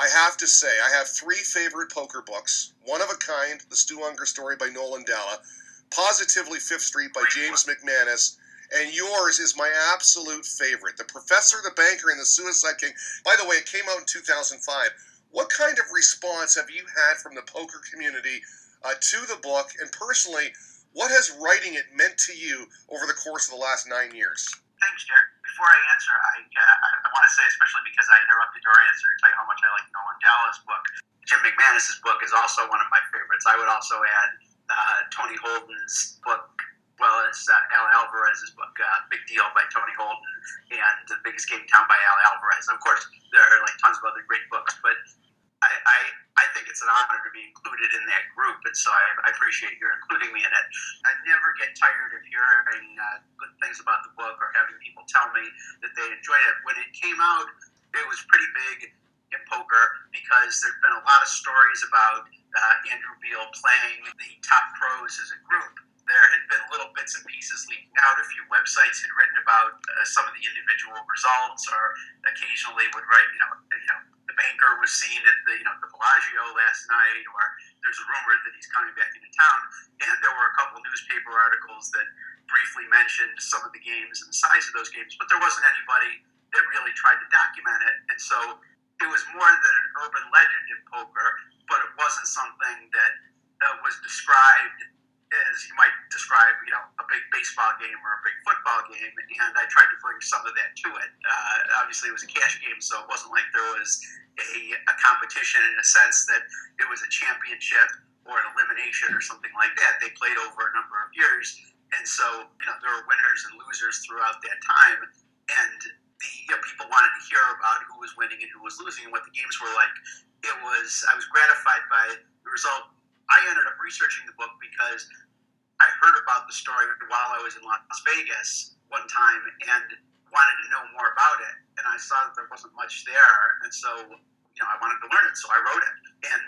I have to say, I have three favorite poker books. One of a Kind, The Stu Unger Story by Nolan Dalla, Positively Fifth Street by James McManus, and yours is my absolute favorite, The Professor, the Banker, and the Suicide King. By the way, it came out in 2005. What kind of response have you had from the poker community to the book? And personally, what has writing it meant to you over the course of the last 9 years? Thanks, Jared. Before I answer, I want to say, especially because I interrupted your answer, to tell you how much I like Nolan Dalla's book. Jim McManus's book is also one of my favorites. I would also add Tony Holden's book, well as Al Alvarez's book, Big Deal by Tony Holden, and The Biggest Game Town by Al Alvarez. Of course, there are like tons of other great books, but I think it's an honor to be included in that group, and so I appreciate your including me in it. I never get tired of hearing good things about the book or having people tell me that they enjoyed it. When it came out, it was pretty big in poker because there's been a lot of stories about Andy Beal playing the top pros as a group. There had been little bits and pieces leaking out. A few websites had written about some of the individual results, or occasionally would write, the banker was seen at the Bellagio last night, or there's a rumor that he's coming back into town. And there were a couple of newspaper articles that briefly mentioned some of the games and the size of those games, but there wasn't anybody that really tried to document it. And so it was more than an urban legend in poker, but it wasn't something that was described as you might describe, a big baseball game or a big football game, and I tried to bring some of that to it. Obviously, it was a cash game, so it wasn't like there was a competition in a sense that it was a championship or an elimination or something like that. They played over a number of years, and so there were winners and losers throughout that time, and people wanted to hear about who was winning and who was losing and what the games were like. I was gratified by the result. I ended up researching the book because I heard about the story while I was in Las Vegas one time and wanted to know more about it. And I saw that there wasn't much there. And so, I wanted to learn it. So I wrote it. And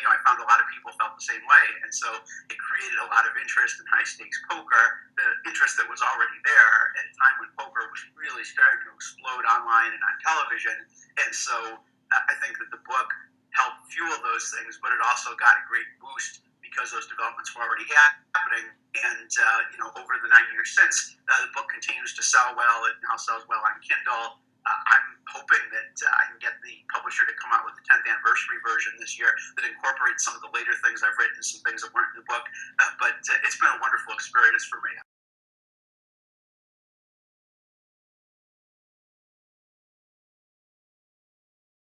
I found a lot of people felt the same way. And so it created a lot of interest in high stakes poker, the interest that was already there at a time when poker was really starting to explode online and on television. And so I think that the book helped fuel those things, but it also got a great boost because those developments were already happening. And, over the 9 years since, the book continues to sell well. It now sells well on Kindle. I'm hoping that I can get the publisher to come out with the 10th anniversary version this year that incorporates some of the later things I've written, some things that weren't in the book. But it's been a wonderful experience for me.